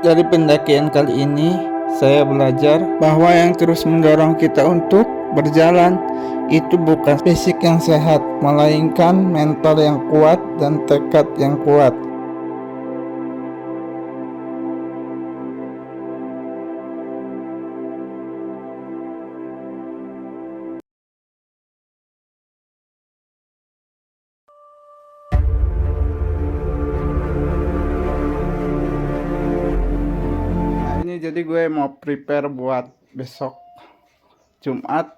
Dari pendakian kali ini, saya belajar bahwa yang terus mendorong kita untuk berjalan itu bukan fisik yang sehat, melainkan mental yang kuat dan tekad yang kuat. Nah, ini jadi gue mau prepare buat besok Jumat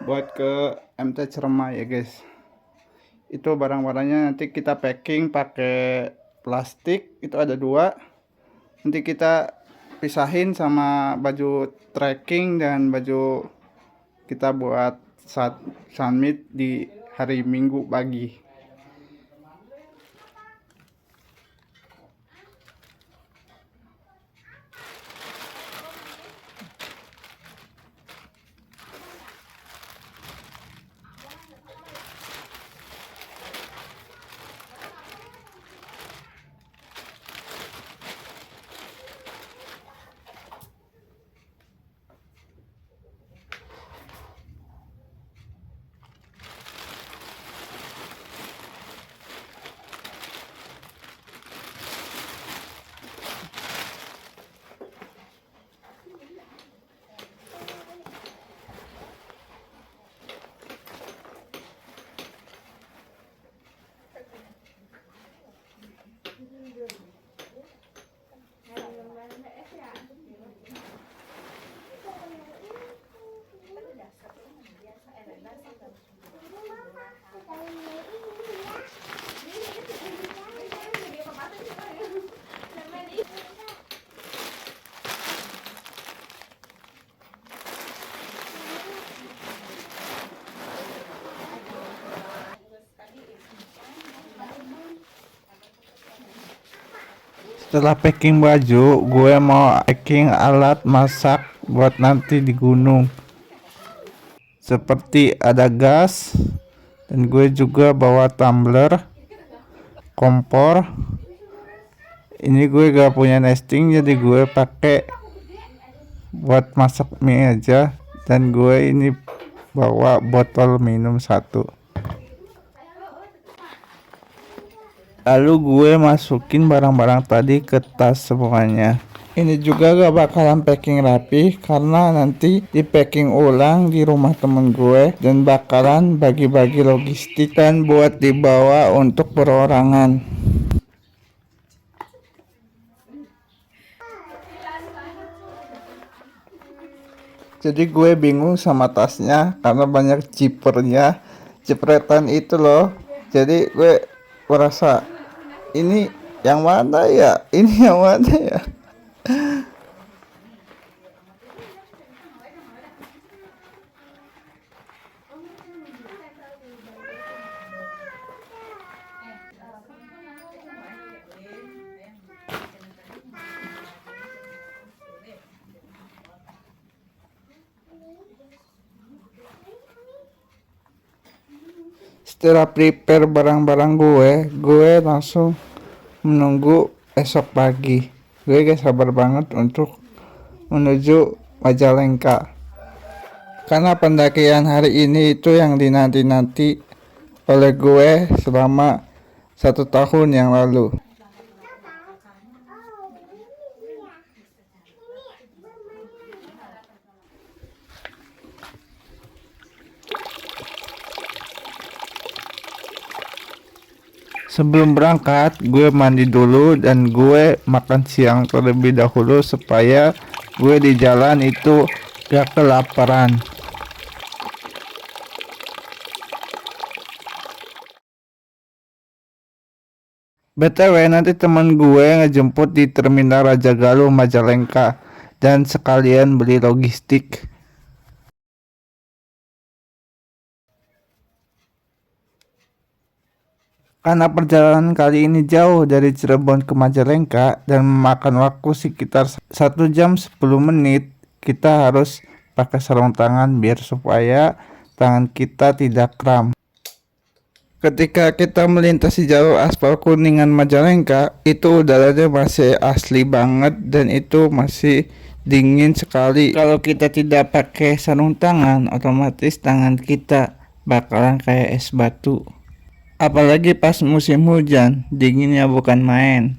buat ke MT Cermai ya guys. Itu barang-barangnya nanti kita packing pakai plastik, itu ada 2. Nanti kita pisahin sama baju trekking dan baju kita buat saat summit di hari Minggu pagi. Setelah packing baju, gue mau packing alat masak buat nanti di gunung. Seperti ada gas, dan gue juga bawa tumbler, kompor. Ini gue gak punya nesting, jadi gue pakai buat masak mie aja. Dan gue ini bawa botol minum 1. Lalu gue masukin barang-barang tadi ke tas semuanya. Ini juga gak bakalan packing rapi karena nanti di packing ulang di rumah temen gue dan bakalan bagi-bagi logistik dan buat dibawa untuk perorangan. Jadi gue bingung sama tasnya karena banyak zippernya, jepretan itu loh. Jadi gue merasa ini yang mana ya? Ini yang mana ya? Setelah prepare barang-barang gue langsung menunggu esok pagi. Gue gak sabar banget untuk menuju Majalengka. Karena pendakian hari ini itu yang dinanti-nanti oleh gue selama 1 tahun yang lalu. Sebelum berangkat, gue mandi dulu dan gue makan siang terlebih dahulu supaya gue di jalan itu gak kelaparan. BTW nanti teman gue ngejemput di Terminal Rajagaluh Majalengka dan sekalian beli logistik. Karena perjalanan kali ini jauh dari Cirebon ke Majalengka dan memakan waktu sekitar 1 jam 10 menit, kita harus pakai sarung tangan biar supaya tangan kita tidak kram. Ketika kita melintasi jalur aspal Kuningan Majalengka, itu udaranya masih asli banget dan itu masih dingin sekali. Kalau kita tidak pakai sarung tangan, otomatis tangan kita bakalan kayak es batu. Apalagi pas musim hujan, dinginnya bukan main.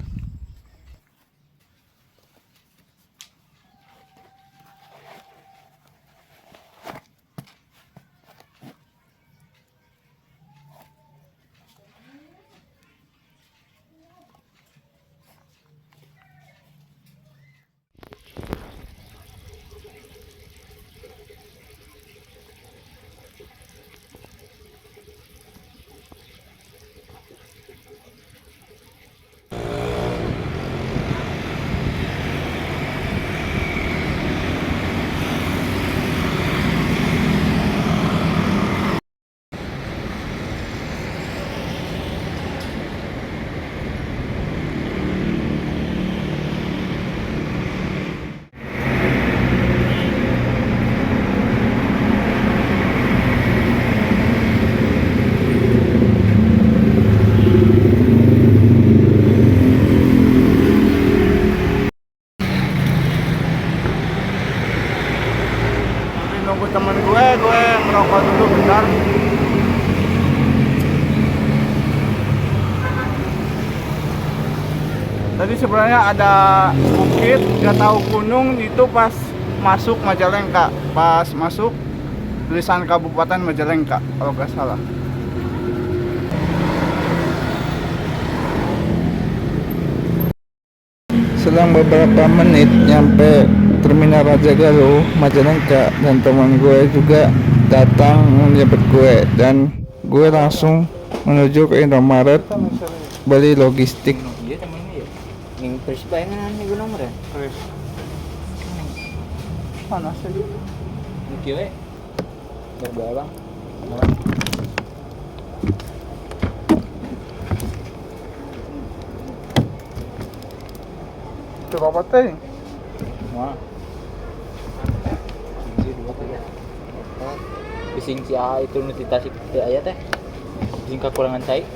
Nunggu temen gue ngerokok dulu bentar. Tadi sebenarnya ada bukit, gak tahu gunung, itu pas masuk Majalengka, pas masuk tulisan Kabupaten Majalengka kalau gak salah. Selang beberapa menit nyampe Terminal Rajagaluh Majalengka, dan teman gue juga datang menjemput gue, dan gue langsung menuju ke Indomaret beli logistik. Iya temennya ya. Yang terus bayangan nih gue nomor ya. Terus panas aja. Oke we. Berdua bang. Itu apa teh? Wah. Ini dua tuh ya. Bising cia itu nutitasi teh aya teh. Bising kekurangan cai.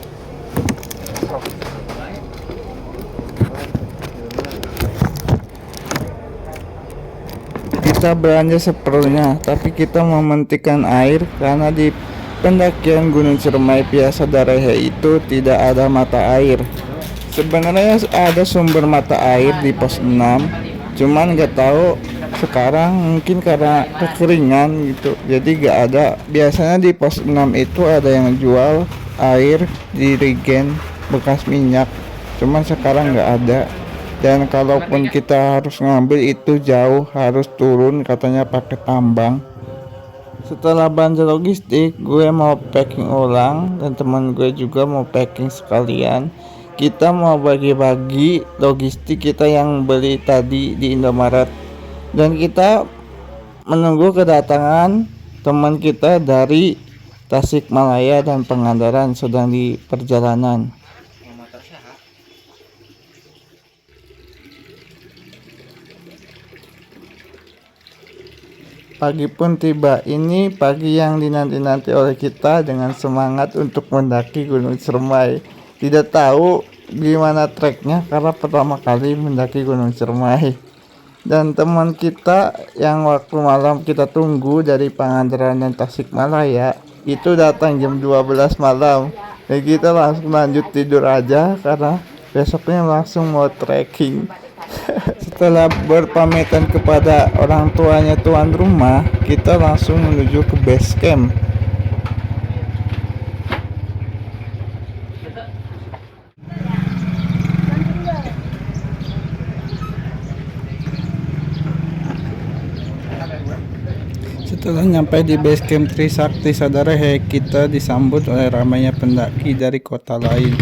Kita belanja seperlunya, tapi kita mementingkan air karena di pendakian Gunung Ciremai Piasa Darehe itu tidak ada mata air. Sebenarnya ada sumber mata air di pos 6, cuman nggak tahu sekarang mungkin karena kekeringan gitu, jadi nggak ada. Biasanya di pos 6 itu ada yang jual air di regen bekas minyak, cuman sekarang nggak ada. Dan kalaupun kita harus ngambil itu jauh, harus turun katanya pakai tambang. Setelah belanja logistik, gue mau packing ulang dan teman gue juga mau packing sekalian. Kita mau bagi-bagi logistik kita yang beli tadi di Indomaret, dan kita menunggu kedatangan teman kita dari Tasikmalaya dan Pangandaran sedang di perjalanan. Pagi pun tiba. Ini pagi yang dinanti-nanti oleh kita dengan semangat untuk mendaki Gunung Ciremai. Tidak tahu gimana treknya karena pertama kali mendaki Gunung Ciremai. Dan teman kita yang waktu malam kita tunggu dari Pangandaran dan Tasikmalaya itu datang jam 12 malam. Dan kita langsung lanjut tidur aja karena besoknya langsung mau trekking. Setelah berpamitan kepada orang tuanya tuan rumah, kita langsung menuju ke base camp. Setelah nyampe di base camp Trisakti Sadarehe, kita disambut oleh ramainya pendaki dari kota lain.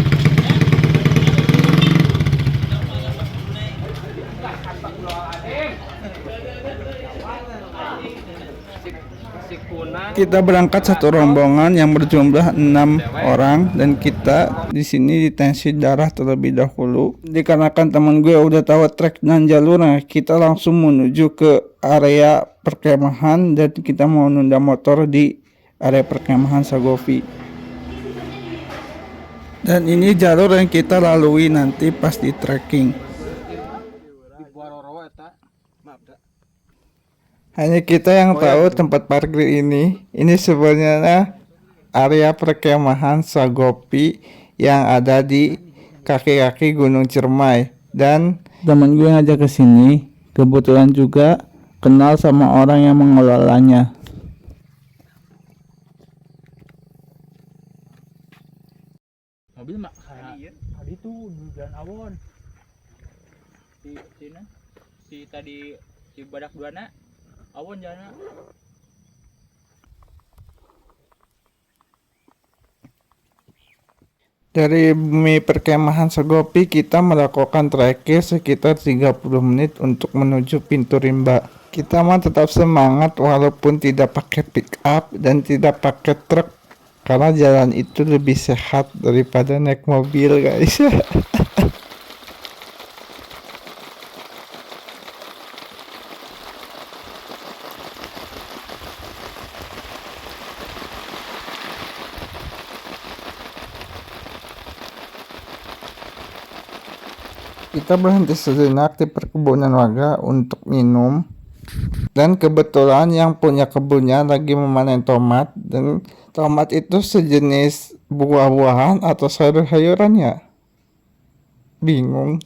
Kita berangkat satu rombongan yang berjumlah 6 orang, dan kita di sini ditensi darah terlebih dahulu. Dikarenakan teman gue udah tahu trek dan jalurnya, kita langsung menuju ke area perkemahan dan kita mau nunda motor di area perkemahan Sagovi. Dan ini jalur yang kita lalui nanti pas di trekking. Hanya kita yang tahu tempat parkir ini. Ini sebenarnya area perkemahan Sagopi yang ada di kaki-kaki Gunung Ciremai. Dan teman gue ngajak ke sini, kebetulan juga kenal sama orang yang mengelolanya. Mobil mak tadi tuh di jalan awon di sini si tadi si badak duana awon jalan. Dari bumi perkemahan Sagopi kita melakukan trekking sekitar 30 menit untuk menuju pintu rimba. Kita mah tetap semangat walaupun tidak pakai pick up dan tidak pakai truk, karena jalan itu lebih sehat daripada naik mobil, guys. Kita berhenti sejenak di perkebunan warga untuk minum. Dan kebetulan yang punya kebunnya lagi memanen tomat. Dan tomat itu sejenis buah-buahan atau sayur-sayuran ya? Bingung.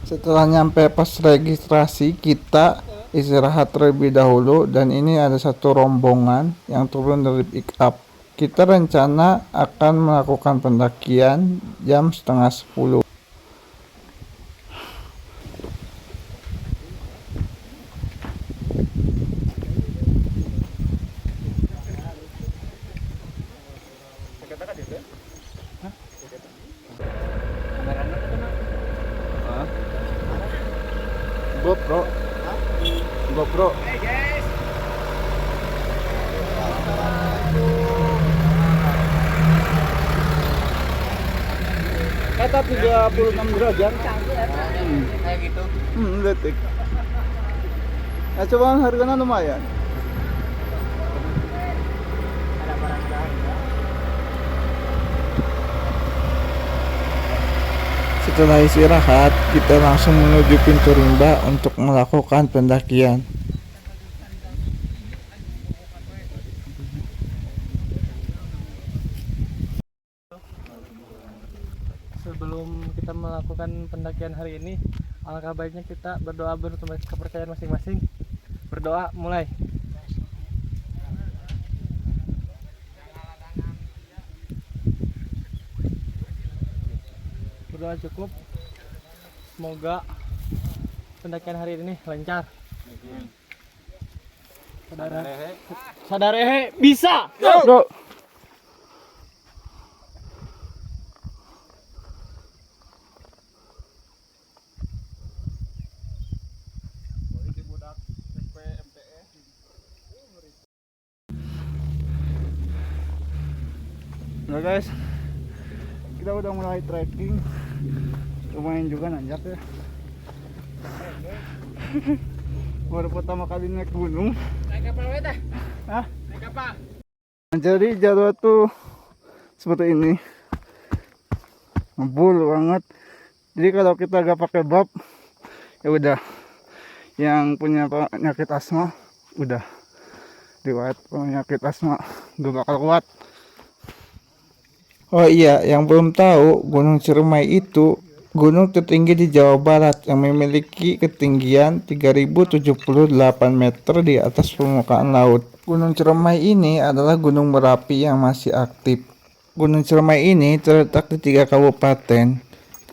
Setelah nyampe pos registrasi, kita istirahat terlebih dahulu. Dan ini ada satu rombongan yang turun dari pick up. Kita rencana akan melakukan pendakian jam setengah 10. GoPro. Kata 36 derajat. Kayak gitu. Detik. Nah, coba harganya lumayan. Ada barang-barang. Setelah istirahat, kita langsung menuju pintu rimba untuk melakukan pendakian. Sebelum kita melakukan pendakian hari ini, alangkah baiknya kita berdoa menurut kepercayaan masing-masing. Berdoa mulai. Berdoa cukup. Semoga pendakian hari ini lancar. Sadarehe bisa. Bro. Nah guys, kita udah mulai trekking. Lumayan juga nanjak ya. Baru pertama kali naik gunung. Naik kapal teh? Hah? Naik kapal. Jadi jadwal tuh seperti ini, ngebul banget. Jadi kalau kita gak pakai bab, ya udah, yang punya penyakit asma udah riwayat penyakit asma gak bakal kuat. Oh iya, yang belum tahu, Gunung Ciremai itu gunung tertinggi di Jawa Barat yang memiliki ketinggian 3078 meter di atas permukaan laut. Gunung Ciremai ini adalah gunung berapi yang masih aktif. Gunung Ciremai ini terletak di 3 kabupaten,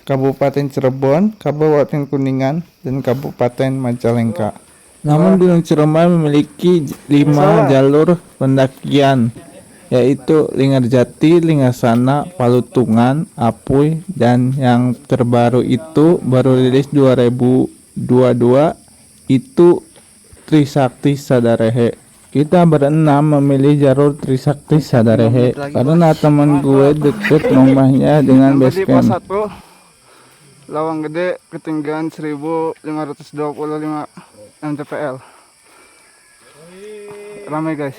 Kabupaten Cirebon, Kabupaten Kuningan, dan Kabupaten Majalengka. Namun Gunung Ciremai memiliki 5 jalur pendakian, yaitu Linggarjati, Linggarsana, Palutungan, Apuy, dan yang terbaru itu baru rilis 2022 itu Trisakti Sadarehe. Kita berenam memilih jalur Trisakti Sadarehe karena teman gue deket rumahnya dengan base camp. Lawang Gede, ketinggian 1525 mtpl. Ramai guys.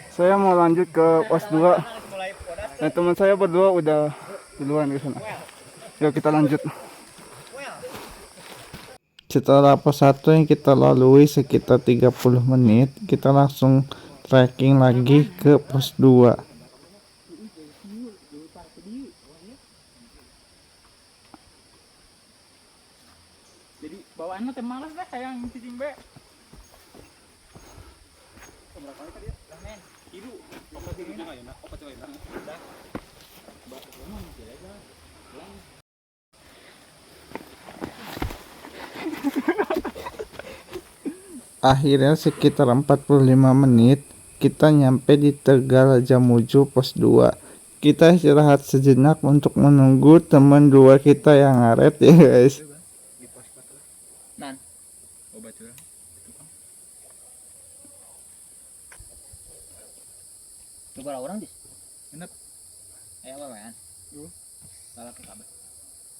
Saya mau lanjut ke pos 2. Nah, teman saya berdua udah duluan ke sana. Yuk kita lanjut. Setelah pos 1 yang kita lalui sekitar 30 menit, kita langsung trekking lagi ke pos 2. Jadi bawaannya teh malas dah kayak yang cicing be. Berapa kali tadi? Men, iru. Opat ini enggak enak, opat itu enak. Udah. Mbak, memang masih ada. Akhirnya sekitar 45 menit kita nyampe di Tegal Jamuju pos 2. Kita istirahat sejenak untuk menunggu teman 2 kita yang ngaret ya guys. Di pos 4 nan. Obat curang. Coba orang dis. Enak. Apa man? Salah ke kabel.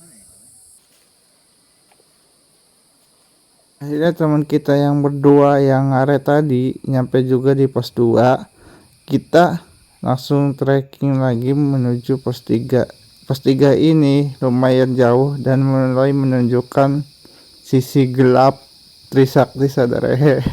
Mana ya? Akhirnya teman kita yang berdua yang ngaret tadi nyampe juga di pos 2. Kita langsung trekking lagi menuju pos 3. Pos 3 ini lumayan jauh dan mulai menunjukkan sisi gelap Trisakti Sadarehe.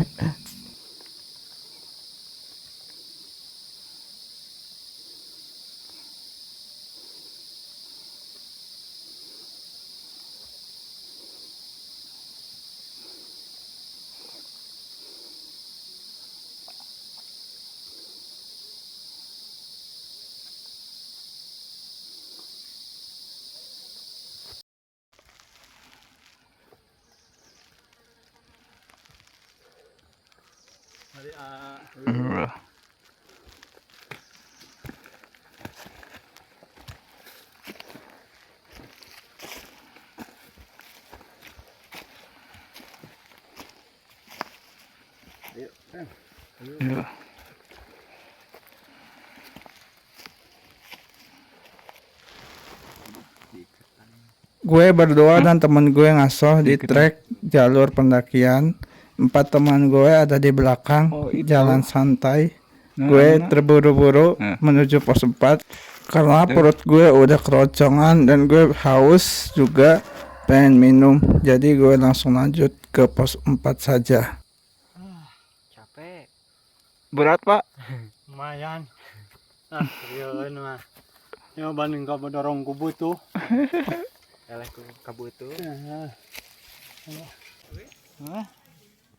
Gue berdua dan temen gue ngasoh di trek jalur pendakian. 4 teman gue ada di belakang, jalan santai. Gue terburu-buru menuju pos 4 karena perut gue udah keroncongan dan gue haus juga, pengen minum. Jadi gue langsung lanjut ke pos 4 saja. Capek. Berat pak? Lumayan. Iya mah. Yang banding kau dorong kubu tuh. Eleh kubu itu.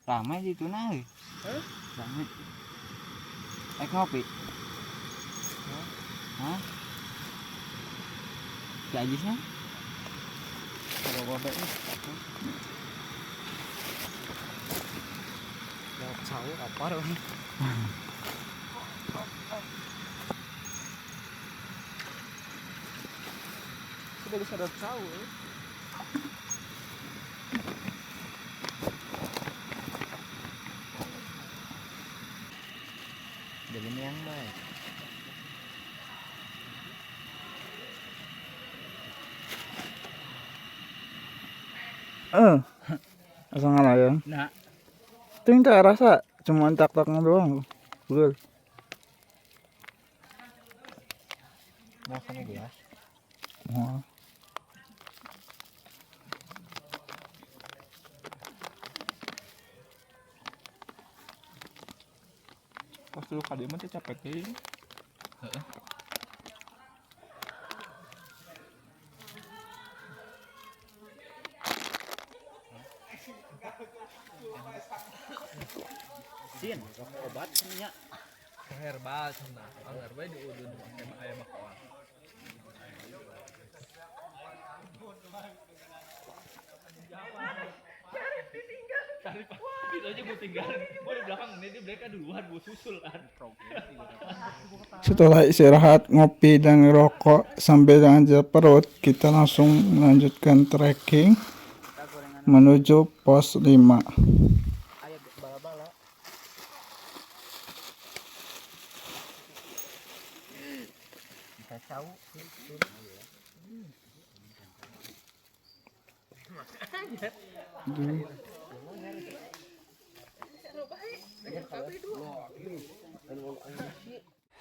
Ramai gitu nah. Ramai. Ngopi. Hah? Gajisnya? Kalau bapak ini. Jawab sawo apa dong? Sudah bisa jawab sawo. Jadi ini yang baik. Asal ngalayang. Nah, Itu yang tak rasa, cuma tak-taknya doang. Betul. mau sama gelas. Oh. Pas lu kali mah teh capek teh. Heeh. Sin, obat nya. Herbal cenah. Herbal di udun aya bakal. Itu aja gue tinggalin. Gue di belakang ini dia mereka duluan gue susul kan. Setelah istirahat, ngopi dan ngerokok sambil dengan perut, kita langsung melanjutkan trekking menuju pos 5. Ayo bala-bala. Bisa tahu.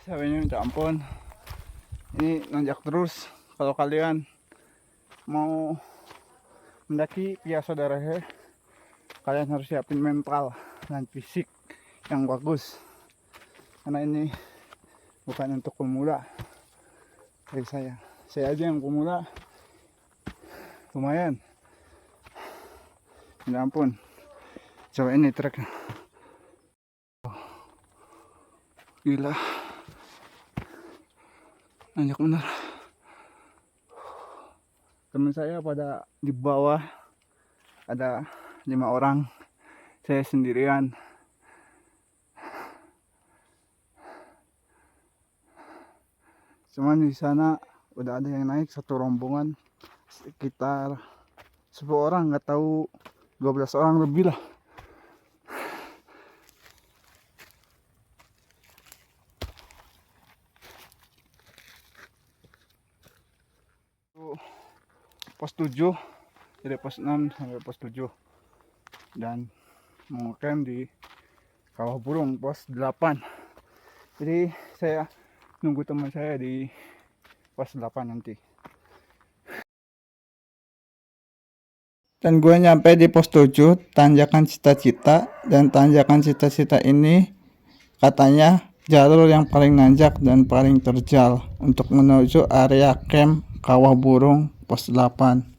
Sabinya minta ampun. Ini nanjak terus. Kalau kalian mau mendaki via saudara, kalian harus siapin mental dan fisik yang bagus. Karena ini bukan untuk pemula. Kayak saya aja yang pemula. Lumayan. Minta ampun. Coba ini treknya. Gila. Nanjak bener. Teman saya pada di bawah, ada 5 orang, saya sendirian. Cuman di sana udah ada yang naik satu rombongan sekitar 10 orang, nggak tahu 12 orang lebih lah. Pos 7 dari pos 6 sampai pos 7 dan mau camp di Kawah Burung pos 8. Jadi saya nunggu teman saya di pos 8 nanti. Dan gue nyampe di pos 7 tanjakan Cita-Cita, dan tanjakan Cita-Cita ini katanya jalur yang paling nanjak dan paling terjal untuk menuju area camp Kawah Burung pos 8.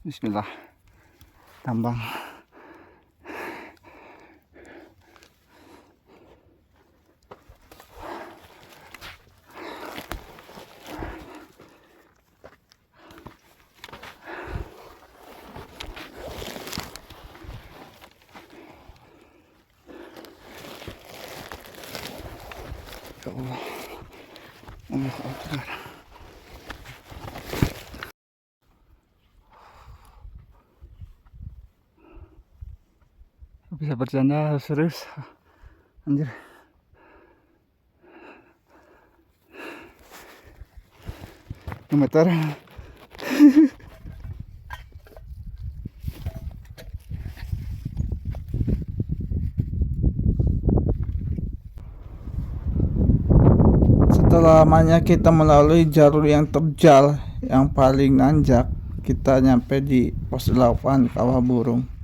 Bismillah, tambang. Ya Allah, Allah Akbar. Bisa bercanda harus serius, anjir. Meter. Setelah lamanya kita melalui jalur yang terjal, yang paling nanjak, kita nyampe di pos 8 Kawah Burung.